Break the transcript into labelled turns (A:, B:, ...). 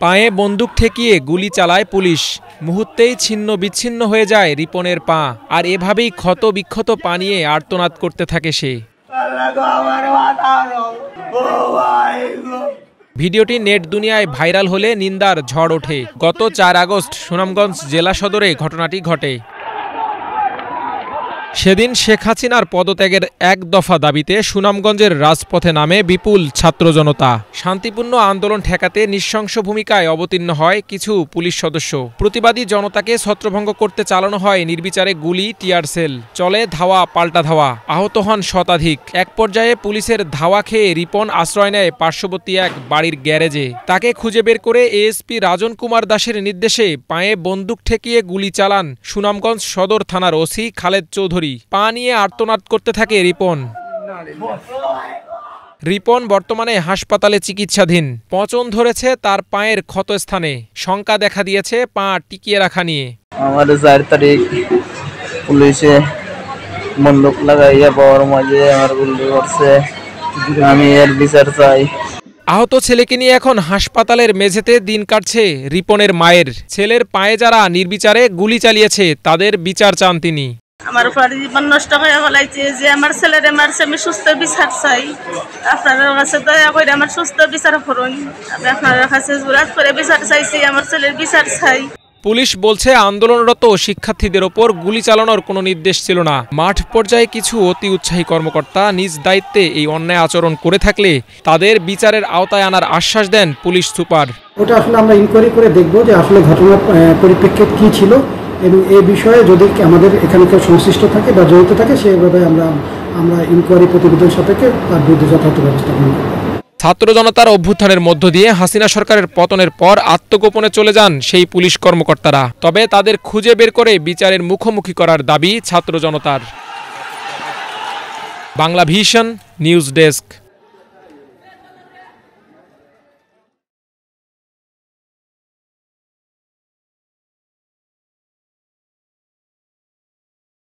A: পায়ে বন্দুক ঠেকিয়ে গুলি চালায় পুলিশ, মুহূর্তেই ছিন্ন বিচ্ছিন্ন হয়ে যায় রিপনের পা। আর এভাবেই ক্ষত বিক্ষত পা নিয়ে আর্তনাদ করতে থাকে সে। ভিডিওটি নেট দুনিয়ায় ভাইরাল হলে নিন্দার ঝড় ওঠে। গত 4 আগস্ট সুনামগঞ্জ জেলা সদরে ঘটনাটি ঘটে। সেদিন শেখ হাসিনার পদত্যাগের এক দফা দাবিতে সুনামগঞ্জের রাজপথে নামে বিপুল ছাত্র জনতা। শান্তিপূর্ণ আন্দোলন ঠেকাতে নৃশংস ভূমিকায় অবতীর্ণ হয় কিছু পুলিশ সদস্য। প্রতিবাদী জনতাকে ছত্রভঙ্গ করতে চালানো হয় নির্বিচারে গুলি, টিয়ার সেল। চলে ধাওয়া পাল্টা ধাওয়া, আহত হন শতাধিক। এক পর্যায়ে পুলিশের ধাওয়া খেয়ে রিপন আশ্রয় নেয় পার্শ্ববর্তী এক বাড়ির গ্যারেজে। তাকে খুঁজে বের করে এএসপি রাজন কুমার দাসের নির্দেশে পায়ে বন্দুক ঠেকিয়ে গুলি চালান সুনামগঞ্জ সদর থানার ওসি খালেদ চৌধুরী। পা নিয়ে আর্তনাদ করতে থাকে রিপন। রিপন বর্তমানে হাসপাতালে চিকিৎসাধীন। পচন ধরেছে তার পায়ের ক্ষতস্থানে। শঙ্কা দেখা দিয়েছে পা টিকিয়ে রাখা নিয়ে।
B: আমার 4 তারিখ পুলিশে বন্দুক লাগাইয়া বর মাঝে আমার গুলি করছে, আমি এর বিচার চাই।
A: আহত ছেলেকে নিয়ে এখন হাসপাতালের মেঝেতে দিন কাটছে রিপনের মায়ের। ছেলের পায়ে যারা নির্বিচারে গুলি চালিয়েছে তাদের বিচার চান তিনি।
C: আমার উপরে জীবন নষ্ট হয়ে গেছে, যে আমার ছেলেরে মারছে আমি সুস্থ বিচার চাই। আপনাদের কাছে দয়া করে আমার সুস্থ বিচার করুন। আমি আপনাদের কাছে জোরাত করে বিচার চাইছি, আমার ছেলের বিচার চাই।
A: পুলিশ বলছে আন্দোলনরত শিক্ষার্থীদের ওপর গুলি চালানোর কোনো নির্দেশ ছিল না। মাঠ পর্যায়ে কিছু অতি উৎসাহী কর্মকর্তা নিজ দায়িত্বে এই অন্যায় আচরণ করে থাকলে তাদের বিচারের আওতায় আনার আশ্বাস দেন পুলিশ সুপার।
D: ওটা আসলে আমরা ইনকোয়ারি করে দেখব যে আসলে ঘটনার পরিপ্রেক্ষিত কি ছিল এবং এই বিষয়ে যদি আমাদের এখানে কেউ সংশ্লিষ্ট থাকে বা জড়িত থাকে সেভাবে আমরা ইনকোয়ারি প্রতিবেদন সাপেক্ষে তার বিরুদ্ধে যথাযথ ব্যবস্থা গ্রহণ করব।
A: ছাত্র জনতার অভ্যুত্থানের মধ্য দিয়ে হাসিনা সরকারের পতনের পর আত্মগোপনে চলে যান সেই পুলিশ কর্মকর্তারা। তবে তাদের খুঁজে বের করে বিচারের মুখোমুখি করার দাবি ছাত্র জনতার। Bangla vision news desk.